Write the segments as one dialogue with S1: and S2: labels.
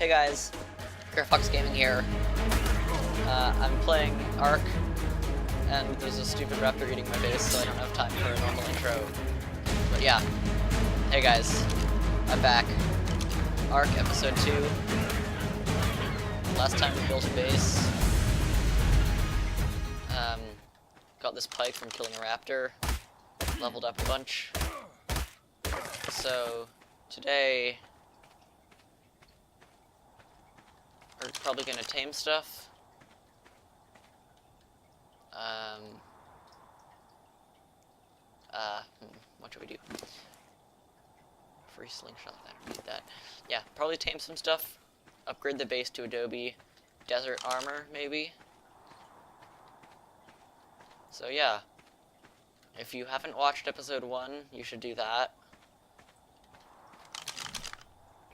S1: Hey guys, Grayfox Gaming here. I'm playing ARK, and there's a stupid raptor eating my base, so I don't have time for a normal intro. But yeah, hey guys, I'm back. ARK episode 2. Last time we built a base. Got this pike from killing a raptor. Leveled up a bunch. So today we're probably gonna tame stuff. What should we do? Free slingshot, I don't need that. Yeah, probably tame some stuff. Upgrade the base to Adobe. Desert armor, maybe. So yeah. If you haven't watched episode 1, you should do that.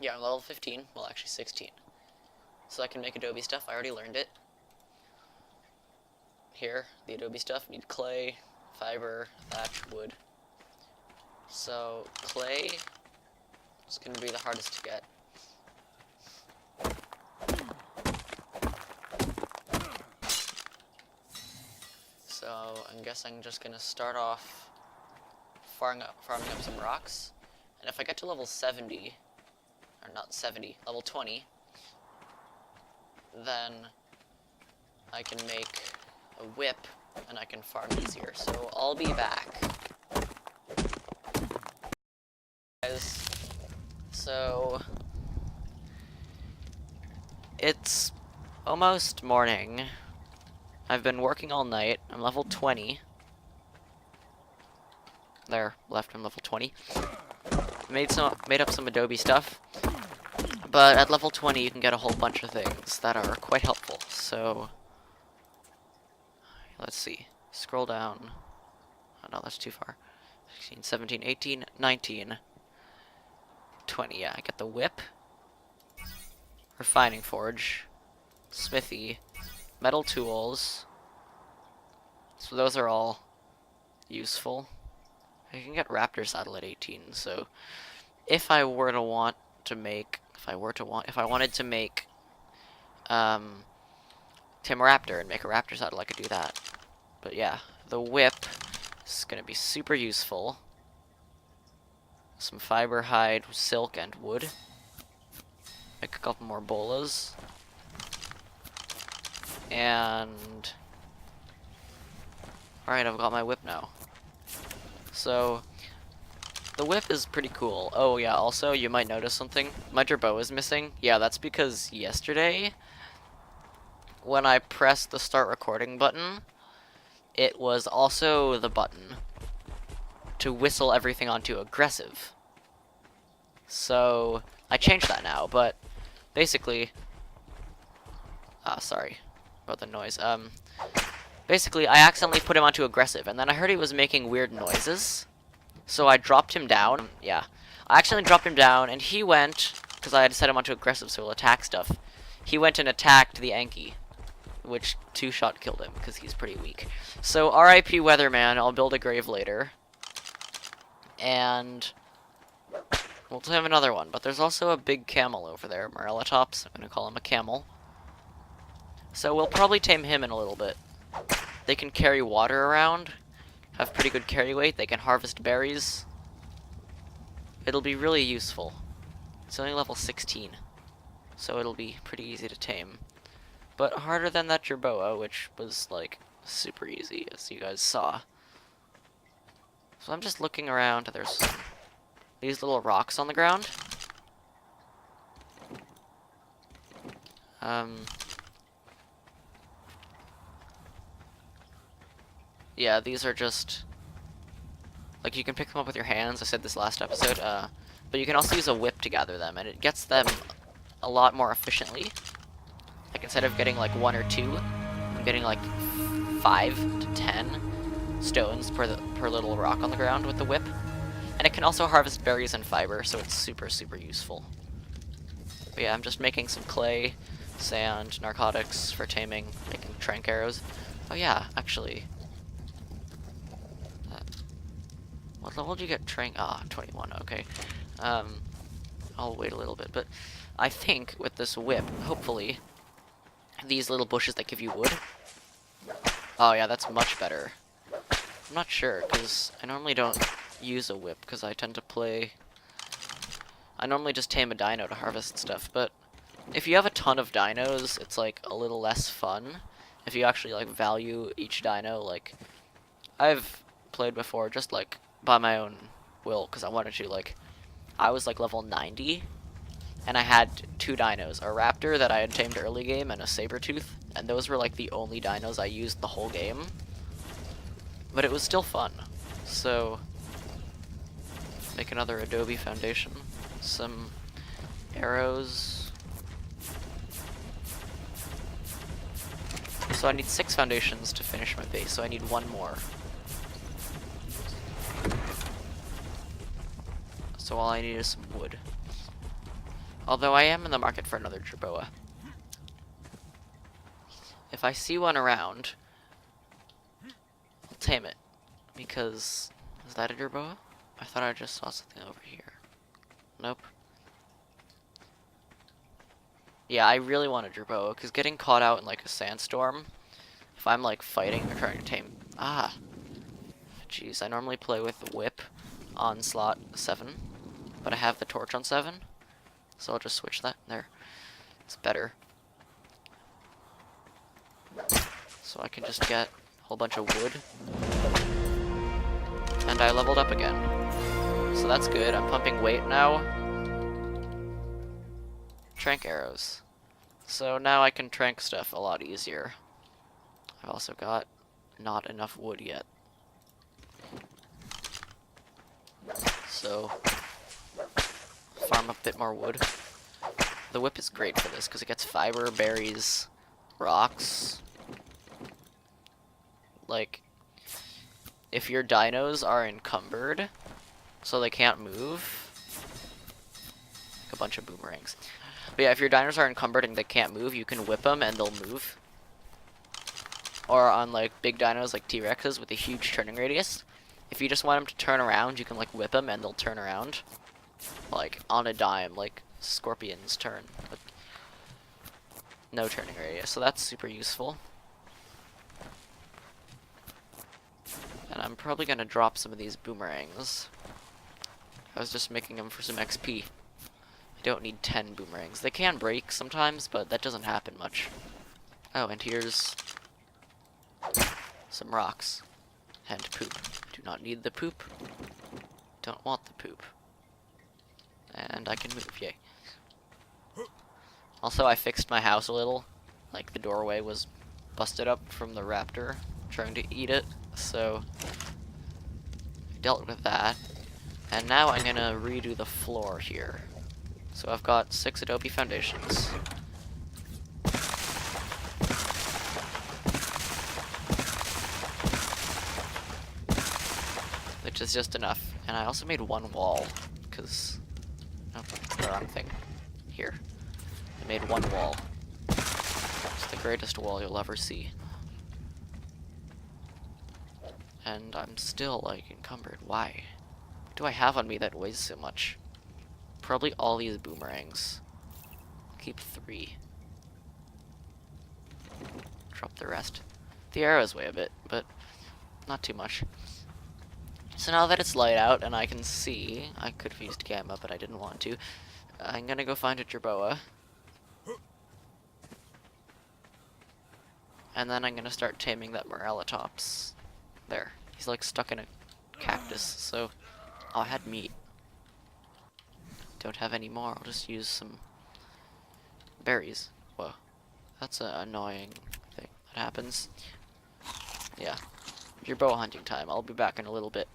S1: Yeah, I'm level 15. Well, actually 16. So I can make Adobe stuff. I already learned it. Here, the Adobe stuff. Need clay, fiber, thatch, wood. So, clay is going to be the hardest to get. So, I'm guessing I'm just going to start off farming up some rocks. And if I get to level 70, or not 70, level 20, then I can make a whip and I can farm easier. So I'll be back. Guys, so it's almost morning. I've been working all night. I'm level 20. There, left, I'm level 20. Made up some Adobe stuff. But at level 20 you can get a whole bunch of things that are quite helpful. So let's see. Scroll down. Oh no, that's too far. 16, 17, 18, 19, 20. Yeah, I get the whip. Refining forge. Smithy. Metal tools. So those are all useful. I can get raptor saddle at 18, so if I wanted to make Tim Raptor and make a raptor saddle, I could do that. But yeah, the whip is gonna be super useful. Some fiber, hide, silk, and wood. Make a couple more bolas. And alright, I've got my whip now. So the whip is pretty cool. Oh yeah, also you might notice something. My bow is missing. Yeah, that's because yesterday when I pressed the start recording button, it was also the button to whistle everything onto aggressive. So I changed that now, but basically sorry about the noise. Basically I accidentally put him onto aggressive, and then I heard he was making weird noises. So I dropped him down. Yeah. I accidentally dropped him down, and he went, because I had set him onto aggressive so he'll attack stuff. He went and attacked the Anki, which 2-shot killed him, because he's pretty weak. So RIP Weatherman, I'll build a grave later. And we'll have another one. But there's also a big camel over there, Morellatops. I'm going to call him a camel. So we'll probably tame him in a little bit. They can carry water around. Have pretty good carry weight. They can harvest berries. It'll be really useful. It's only level 16, so it'll be pretty easy to tame. But harder than that Jerboa, which was like super easy, as you guys saw. So I'm just looking around. There's these little rocks on the ground. Yeah, these are just, like, you can pick them up with your hands. I said this last episode, but you can also use a whip to gather them, and it gets them a lot more efficiently. Like, instead of getting like 1 or 2, I'm getting like 5 to 10 stones per little rock on the ground with the whip. And it can also harvest berries and fiber, so it's super, super useful. But yeah, I'm just making some clay, sand, narcotics for taming, making trank arrows. Oh yeah, actually. What level did you get trank? Ah, 21, okay. I'll wait a little bit, but I think with this whip, hopefully, these little bushes that give you wood. Oh yeah, that's much better. I'm not sure, because I normally don't use a whip, because I tend to play... I normally just tame a dino to harvest stuff, but if you have a ton of dinos, it's like a little less fun. If you actually like value each dino, like I've played before just like by my own will, because I wanted to, like, I was like level 90, and I had 2 dinos, a raptor that I had tamed early game and a saber-tooth, and those were like the only dinos I used the whole game. But it was still fun. So, make another adobe foundation. Some arrows. So I need 6 foundations to finish my base, so I need 1 more. So all I need is some wood. Although I am in the market for another jerboa. If I see one around, I'll tame it. Because, is that a jerboa? I thought I just saw something over here. Nope. Yeah, I really want a jerboa, because getting caught out in like a sandstorm, if I'm like fighting or trying to tame... Ah! Jeez, I normally play with the whip on slot 7, but I have the torch on 7, so I'll just switch that. There. It's better. So I can just get a whole bunch of wood. And I leveled up again. So that's good. I'm pumping weight now. Trank arrows. So now I can trank stuff a lot easier. I've also got not enough wood yet. So, farm a bit more wood. The whip is great for this because it gets fiber, berries, rocks. Like, if your dinos are encumbered, so they can't move, like a bunch of boomerangs. But yeah, if your dinos are encumbered and they can't move, you can whip them and they'll move. Or on like big dinos like T-Rexes with a huge turning radius, if you just want them to turn around, you can like whip them and they'll turn around. Like on a dime, like scorpions turn, but no turning radius, so that's super useful. And I'm probably gonna drop some of these boomerangs. I was just making them for some XP. I don't need 10 boomerangs. They can break sometimes, but that doesn't happen much. Oh, and here's some rocks. And poop. Do not need the poop. Don't want the poop. And I can move, yay. Also, I fixed my house a little. Like, the doorway was busted up from the raptor trying to eat it, so I dealt with that. And now I'm gonna redo the floor here. So I've got 6 adobe foundations. Which is just enough. And I also made 1 wall, because... Oh, the wrong thing. Here. I made 1 wall. It's the greatest wall you'll ever see. And I'm still, like, encumbered. Why? What do I have on me that weighs so much? Probably all these boomerangs. Keep 3. Drop the rest. The arrows weigh a bit, but not too much. So now that it's light out and I can see, I could have used gamma, but I didn't want to. I'm gonna go find a jerboa. And then I'm gonna start taming that Morellatops. There. He's like stuck in a cactus, so... Oh, I had meat. Don't have any more, I'll just use some berries. Whoa. That's an annoying thing that happens. Yeah. Jerboa hunting time. I'll be back in a little bit.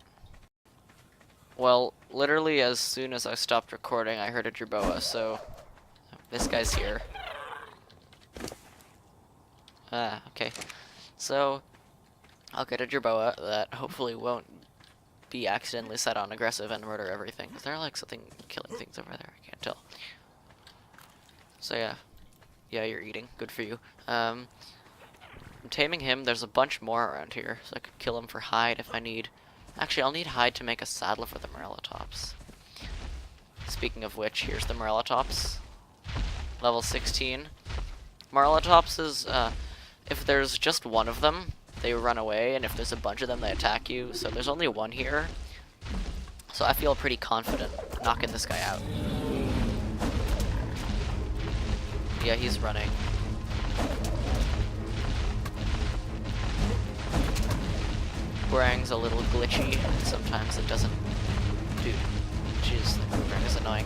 S1: Well, literally as soon as I stopped recording, I heard a jerboa, so... This guy's here. Ah, okay. So, I'll get a jerboa that hopefully won't be accidentally set on aggressive and murder everything. Is there like something killing things over there? I can't tell. So yeah. Yeah, you're eating. Good for you. I'm taming him. There's a bunch more around here, so I could kill him for hide if I need. Actually, I'll need hide to make a saddle for the Morellatops. Speaking of which, here's the Morellatops. level 16. Morellatops is, if there's just one of them, they run away, and if there's a bunch of them, they attack you. So there's only one here. So I feel pretty confident knocking this guy out. Yeah, he's running. Boomerang's a little glitchy. Sometimes it doesn't do. Jeez, the boomerang is annoying.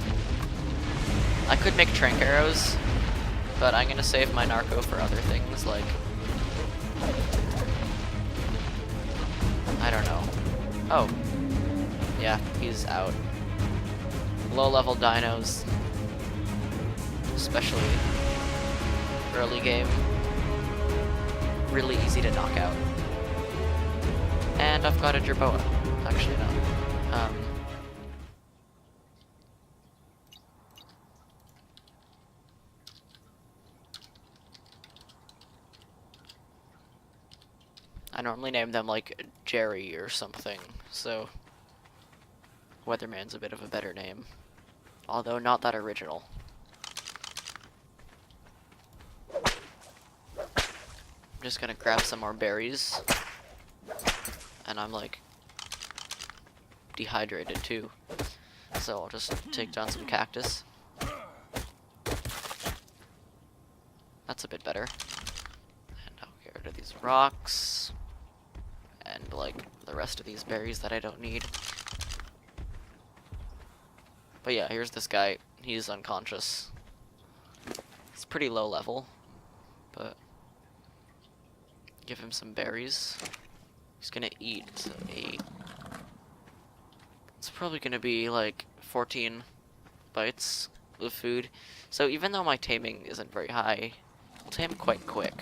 S1: I could make trank arrows, but I'm gonna save my narco for other things, like... I don't know. Oh. Yeah, he's out. Low-level dinos, especially early game, really easy to knock out. And I've got a jerboa. Actually, no. I normally name them like Jerry or something, so Weatherman's a bit of a better name. Although not that original. I'm just gonna grab some more berries. And I'm like dehydrated too. So I'll just take down some cactus. That's a bit better. And I'll get rid of these rocks. And like the rest of these berries that I don't need. But yeah, here's this guy. He's unconscious. It's pretty low level, but give him some berries. He's gonna eat, so 8. It's probably gonna be like 14 bites of food. So even though my taming isn't very high, I'll tame quite quick.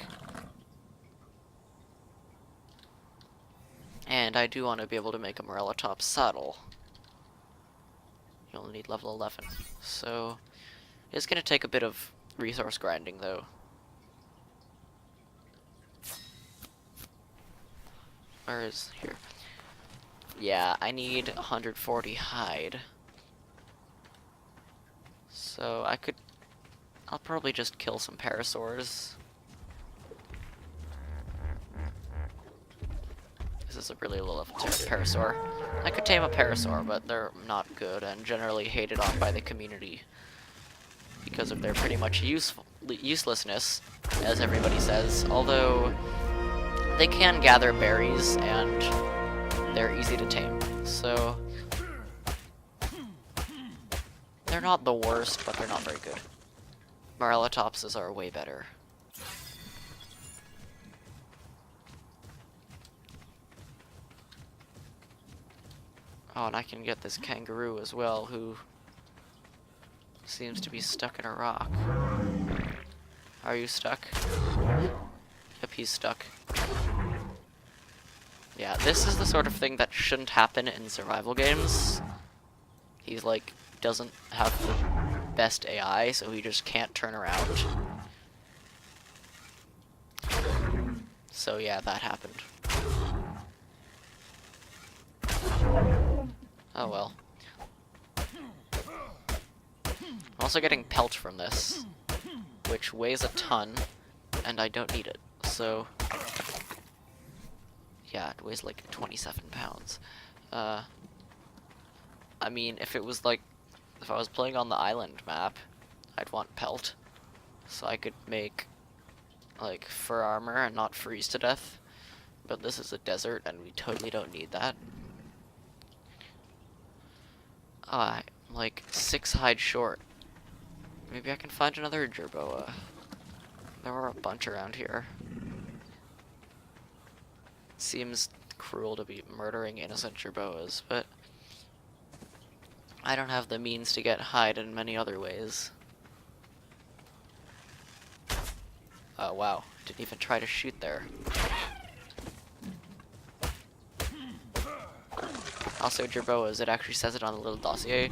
S1: And I do want to be able to make a Morellatops saddle. You'll need level 11. So it's gonna take a bit of resource grinding though. Where is here? Yeah, I need 140 hide. So I'll probably just kill some parasaurs. This is a really low level parasaur. I could tame a parasaur, but they're not good and generally hated on by the community because of their pretty much uselessness, as everybody says. Although they can gather berries and they're easy to tame, so they're not the worst, but they're not very good. Morellatopses are way better. Oh, and I can get this kangaroo as well, who seems to be stuck in a rock. Are you stuck? Yep, he's stuck. Yeah, this is the sort of thing that shouldn't happen in survival games. He's like, doesn't have the best AI, so he just can't turn around. So yeah, that happened. Oh well. I'm also getting pelt from this, which weighs a ton, and I don't need it, so... Yeah, it weighs like 27 pounds. I mean, if I was playing on the island map, I'd want pelt, so I could make, like, fur armor and not freeze to death, but this is a desert, and we totally don't need that. I'm like 6 hide short. Maybe I can find another jerboa. There were a bunch around here. Seems cruel to be murdering innocent jerboas, but I don't have the means to get hide in many other ways. Oh wow, didn't even try to shoot there. Also, jerboas, it actually says it on the little dossier.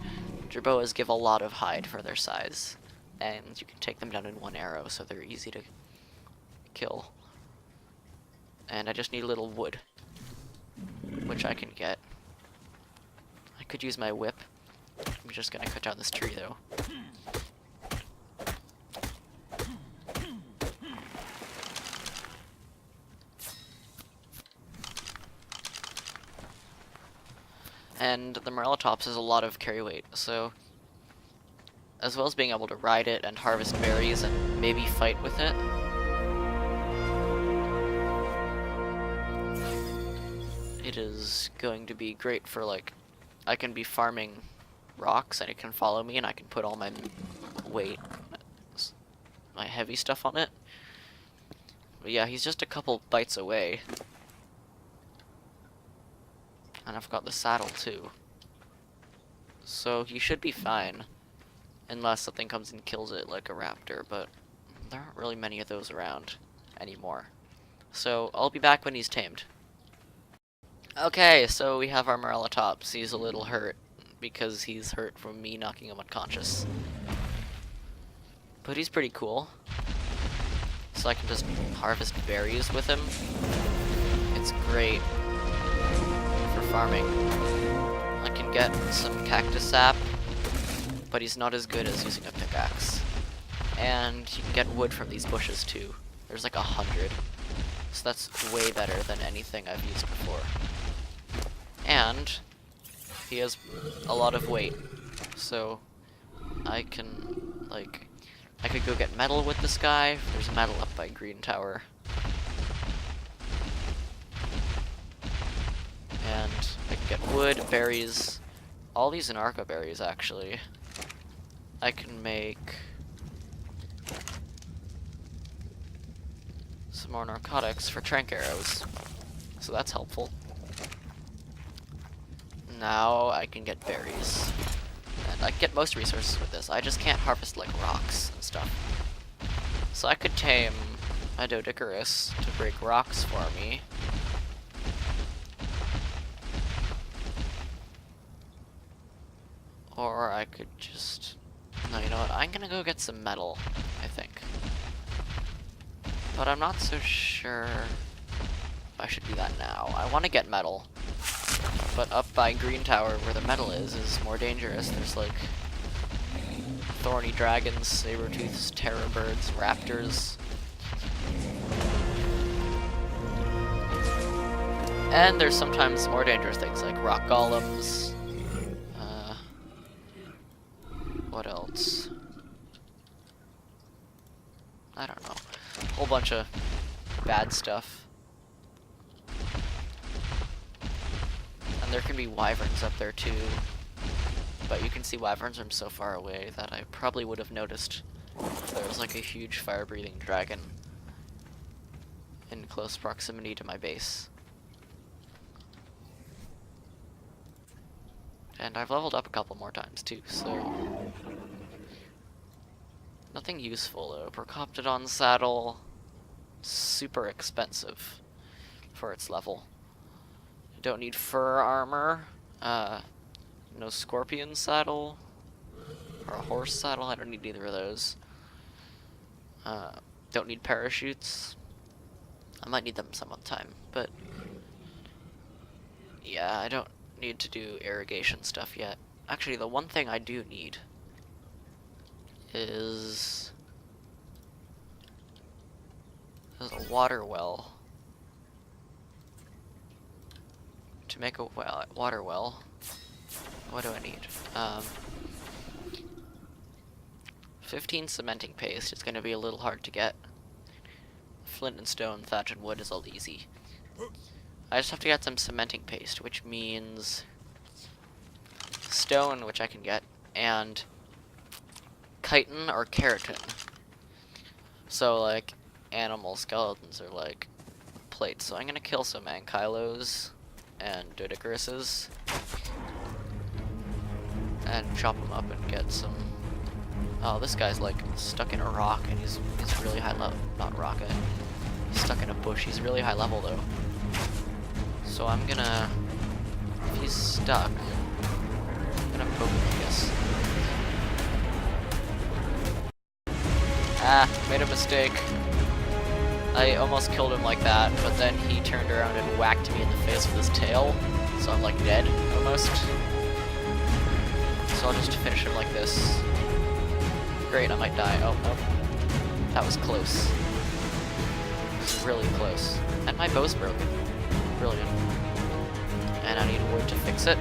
S1: Jerboas give a lot of hide for their size, and you can take them down in 1 arrow, so they're easy to kill. And I just need a little wood, which I can get. I could use my whip. I'm just gonna cut down this tree though. And the Morellatops has a lot of carry weight, so as well as being able to ride it and harvest berries and maybe fight with it, it is going to be great for, like, I can be farming rocks and it can follow me and I can put all my weight, my heavy stuff on it. But yeah, he's just a couple bites away. And I've got the saddle too. So he should be fine. Unless something comes and kills it like a raptor, but there aren't really many of those around anymore. So I'll be back when he's tamed. Okay, so we have our Morellatops. He's a little hurt because he's hurt from me knocking him unconscious. But he's pretty cool. So I can just harvest berries with him. It's great for farming. I can get some cactus sap, but he's not as good as using a pickaxe. And you can get wood from these bushes too. There's like 100. So that's way better than anything I've used before. And he has a lot of weight. So I can, like, I could go get metal with this guy. There's metal up by Green Tower. And I can get wood, berries, all these anarcha berries actually. I can make some more narcotics for trank arrows, so that's helpful. Now I can get berries, and I can get most resources with this. I just can't harvest like rocks and stuff. So I could tame a Doedicurus to break rocks for me. Or I could just... No, you know what? I'm gonna go get some metal, I think. But I'm not so sure if I should do that now. I want to get metal. But up by Green Tower, where the metal is more dangerous. There's like thorny dragons, saber-tooths, terror birds, raptors. And there's sometimes more dangerous things like rock golems. What else? I don't know. A whole bunch of bad stuff. And there can be wyverns up there too. But you can see wyverns from so far away that I probably would have noticed if there was like a huge fire-breathing dragon in close proximity to my base. And I've leveled up a couple more times too, so... Nothing useful though. Procoptodon saddle, super expensive for its level. I don't need fur armor, no scorpion saddle, or a horse saddle, I don't need either of those. Don't need parachutes. I might need them some other time, but... Yeah, I don't need to do irrigation stuff yet. Actually, the one thing I do need is a water well. To make a water well, what do I need? 15 cementing paste. It's going to be a little hard to get. Flint and stone, thatch and wood is all easy. I just have to get some cementing paste, which means stone, which I can get, and chitin or keratin. So, like, animal skeletons are like plates. So I'm gonna kill some ankylos and Doedicuruses and chop them up and get some... Oh, this guy's like stuck in a rock and he's really high level. Not rocket. He's stuck in a bush. He's really high level though. So I'm gonna... If he's stuck, I'm gonna poke him, I guess. Ah, made a mistake. I almost killed him like that, but then he turned around and whacked me in the face with his tail, so I'm like dead, almost. So I'll just finish him like this. Great, I might die. Oh, nope. That was close. It was really close. And my bow's broken. Brilliant. And I need wood to fix it.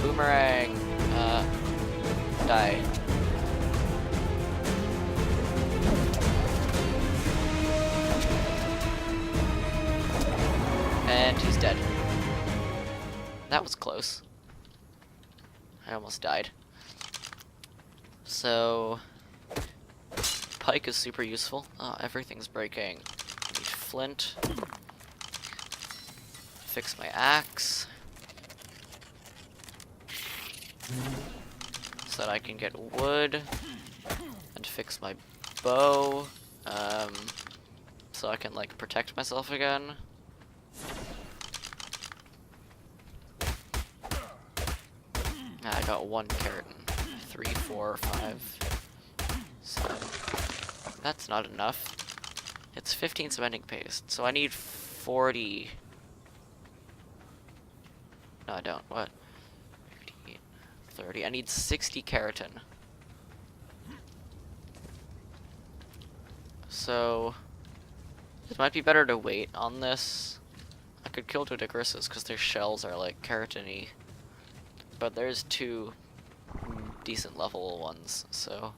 S1: Boomerang. Die. And he's dead. That was close. I almost died. So, pike is super useful. Oh, everything's breaking. I need flint. Fix my axe. So that I can get wood. And fix my bow. So I can, like, protect myself again. I got 1 keratin. 3, 4, 5, 7. That's not enough. It's 15 cementing paste, so I need 40. No, I don't. What? 58, 30. I need 60 keratin. So it might be better to wait on this. I could kill Doedicurus because their shells are like keratin-y. But there's 2 decent level ones, so...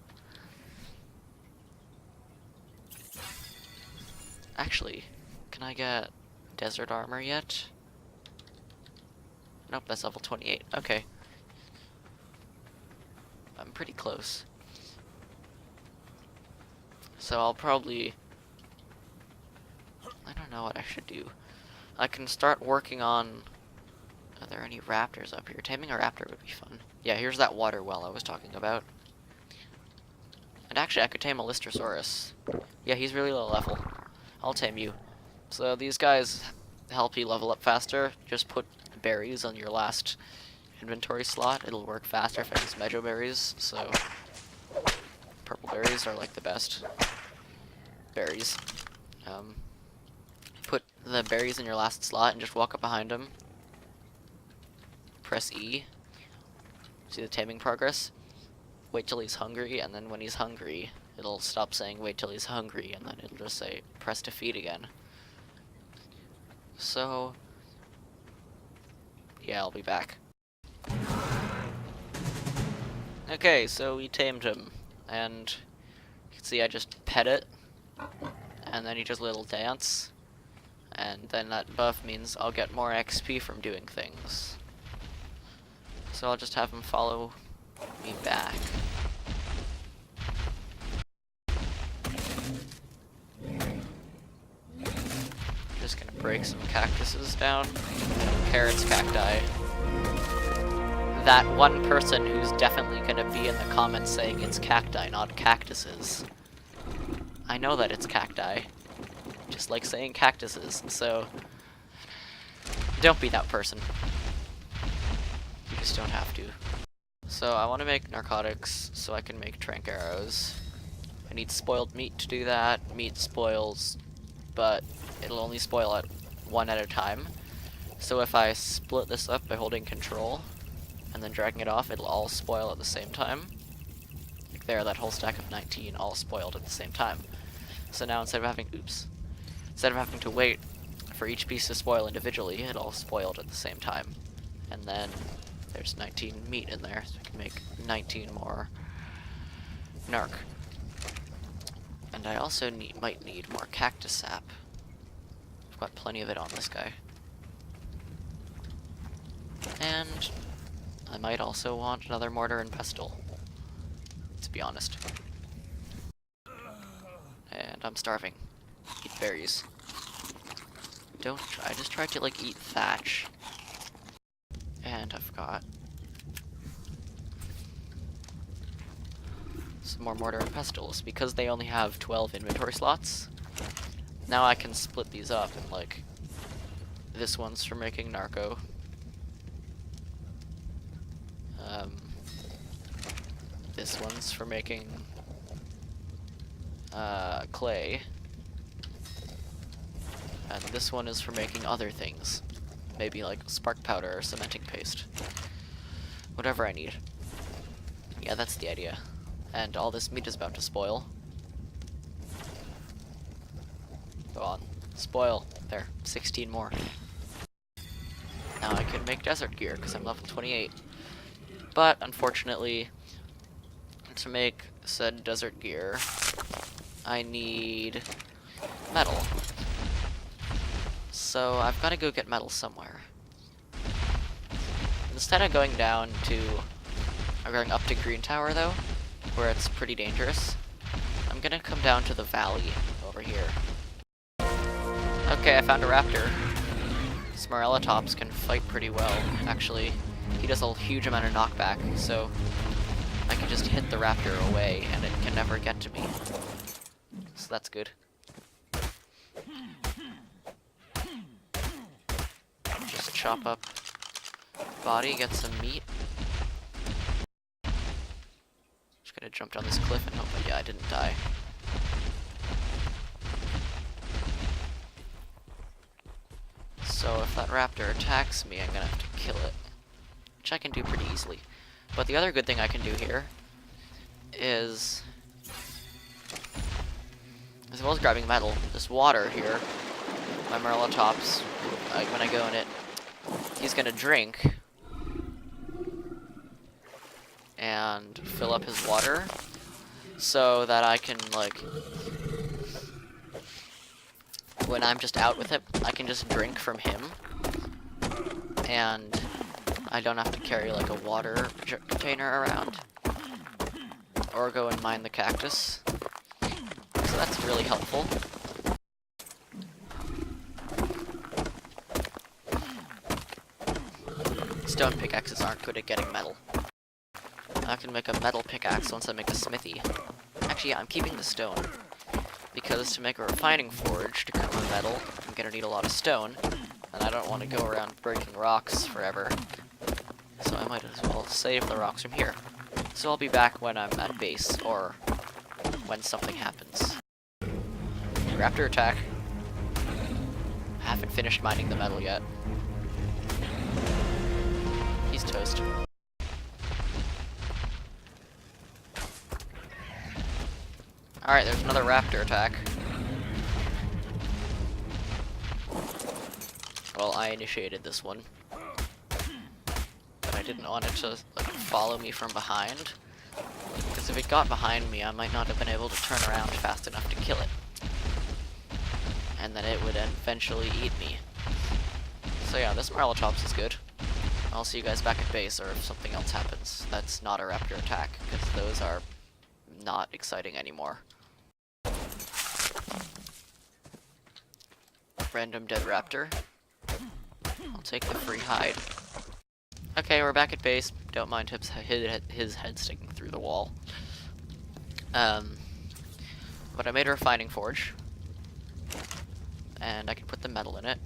S1: Actually, can I get desert armor yet? Nope, that's level 28. Okay. I'm pretty close. So I'll probably... I don't know what I should do. I can start working on... Are there any raptors up here? Taming a raptor would be fun. Yeah, here's that water well I was talking about. And actually, I could tame a Lystrosaurus. Yeah, he's really low level. I'll tame you. So these guys help you level up faster. Just put berries on your last inventory slot. It'll work faster if I use Mejo berries. So purple berries are like the best berries. Put the berries in your last slot and just walk up behind them. Press E. See the taming progress? Wait till he's hungry, and then when he's hungry, it'll stop saying wait till he's hungry, and then it'll just say press to feed again. So, yeah, I'll be back. Okay, so we tamed him, and you can see I just pet it, and then he does a little dance, and then that buff means I'll get more XP from doing things. So I'll just have him follow me back. Just gonna break some cactuses down. Carrots, cacti. That one person who's definitely gonna be in the comments saying it's cacti, not cactuses. I know that it's cacti. Just like saying cactuses, so don't be that person. You just don't have to. So I want to make narcotics so I can make trank arrows. I need spoiled meat to do that. Meat spoils, but it'll only spoil at 1 at a time. So if I split this up by holding control and then dragging it off, it'll all spoil at the same time. Like there, that whole stack of 19 all spoiled at the same time. So now instead of having to wait for each piece to spoil individually, it all spoiled at the same time. And then there's 19 meat in there, so I can make 19 more narc. And I also might need more cactus sap. I've got plenty of it on this guy. And I might also want another mortar and pestle, to be honest. And I'm starving. Eat berries. Don't try, I just tried to like eat thatch. And I've got some more mortar and pestles because they only have 12 inventory slots. Now I can split these up and like this one's for making narco. This one's for making clay. And this one is for making other things. Maybe like spark powder or cementing paste. Whatever I need. Yeah, that's the idea. And all this meat is about to spoil. Go on. Spoil. There. 16 more. Now I can make desert gear because I'm level 28. But unfortunately, to make said desert gear, I need metal. So I've got to go get metal somewhere. Instead of going down to, or going up to Green Tower though, where it's pretty dangerous, I'm gonna come down to the valley over here. Okay, I found a raptor. This Morellatops can fight pretty well, actually. He does a huge amount of knockback, so I can just hit the raptor away and it can never get to me. So that's good. Just chop up body, get some meat. Just gonna jump down this cliff and hope that, yeah, I didn't die. So if that raptor attacks me, I'm gonna have to kill it. Which I can do pretty easily. But the other good thing I can do here is, as well as grabbing metal, this water here, my Morellatops, when I go in it, he's gonna drink and fill up his water so that I can, like, when I'm just out with it, I can just drink from him and I don't have to carry like a water container around or go and mine the cactus. So that's really helpful. Stone pickaxes aren't good at getting metal. I can make a metal pickaxe once I make a smithy. Actually, yeah, I'm keeping the stone, because to make a refining forge to cut my metal, I'm gonna need a lot of stone, and I don't want to go around breaking rocks forever. So I might as well save the rocks from here. So I'll be back when I'm at base, or when something happens. Raptor attack. Haven't finished mining the metal yet. He's toast. Alright, there's another raptor attack. Well, I initiated this one. But I didn't want it to, like, follow me from behind. Because if it got behind me, I might not have been able to turn around fast enough to kill it. And then it would eventually eat me. So yeah, this Morellatops is good. I'll see you guys back at base, or if something else happens. That's not a raptor attack, because those are not exciting anymore. Random dead raptor. I'll take the free hide. Okay, we're back at base. Don't mind his head sticking through the wall. But I made a refining forge. And I can put the metal in it.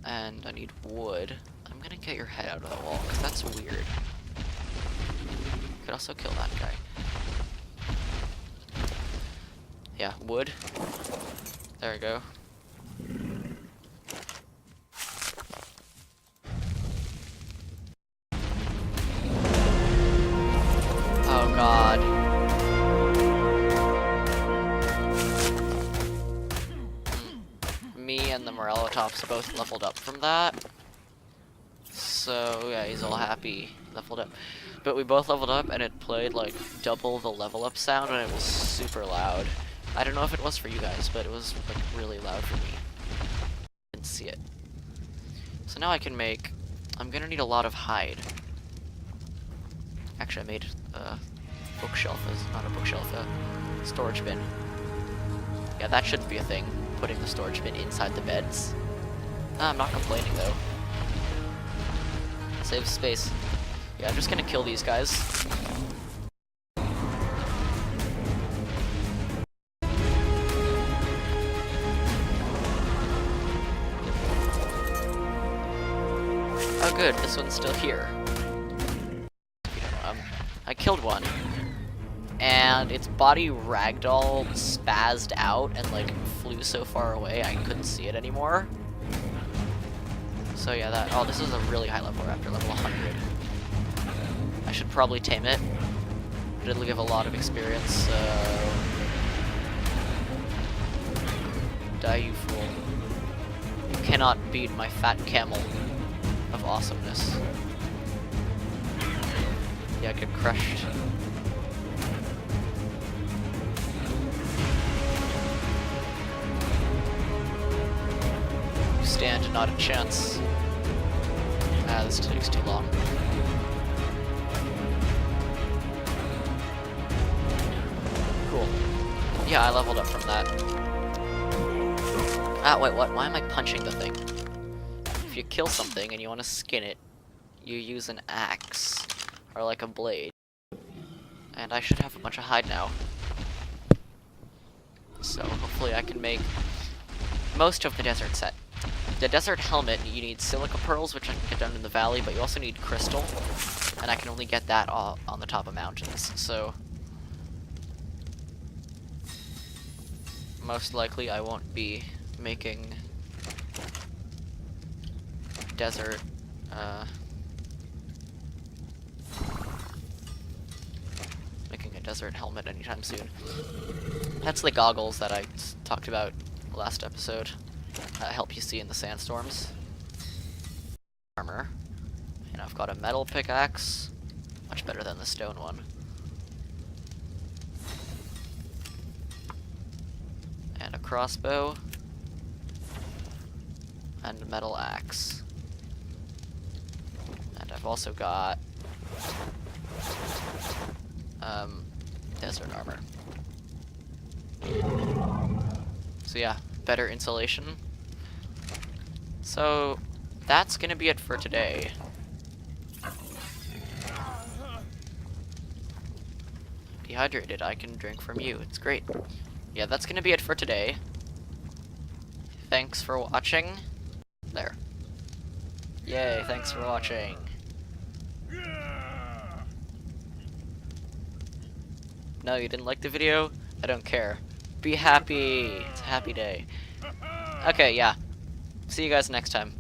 S1: And I need wood. I'm gonna get your head out of the wall, because that's weird. Could also kill that guy. Yeah, wood. There we go. Oh god. Me and the Morellatops both leveled up from that. So yeah, he's all happy. Leveled up. But we both leveled up and it played like double the level up sound and it was super loud. I don't know if it was for you guys, but it was like really loud for me. Didn't see it. So now I can make, I'm gonna need a lot of hide. Actually, I made a bookshelf, it's not a bookshelf, a storage bin. Yeah, that shouldn't be a thing, putting the storage bin inside the beds. I'm not complaining though. Save space. Yeah, I'm just gonna kill these guys. Oh good, this one's still here. I killed one. And its body ragdoll spazzed out and like flew so far away I couldn't see it anymore. So yeah, that, oh, this is a really high level raptor, level 100. I should probably tame it. It'll give a lot of experience, so... Die, you fool. You cannot beat my fat camel of awesomeness. Yeah, get crushed. Stand not a chance. Ah, this takes too long. Cool. Yeah, I leveled up from that. Ah, wait, what? Why am I punching the thing? If you kill something and you want to skin it, you use an axe. Or like a blade. And I should have a bunch of hide now. So hopefully I can make most of the desert set. The desert helmet, you need silica pearls, which I can get down in the valley, but you also need crystal. And I can only get that on the top of mountains, so... most likely I won't be making desert, making a desert helmet anytime soon. That's the goggles that I talked about last episode. Help you see in the sandstorms. Armor. And I've got a metal pickaxe. Much better than the stone one. And a crossbow. And a metal axe. And I've also got desert armor. So yeah, better insulation. So that's gonna be it for today. Dehydrated, I can drink from you. It's great. Yeah, that's gonna be it for today. Thanks for watching. There. Yay, thanks for watching. No, you didn't like the video? I don't care. Be happy. It's a happy day. Okay, yeah. See you guys next time.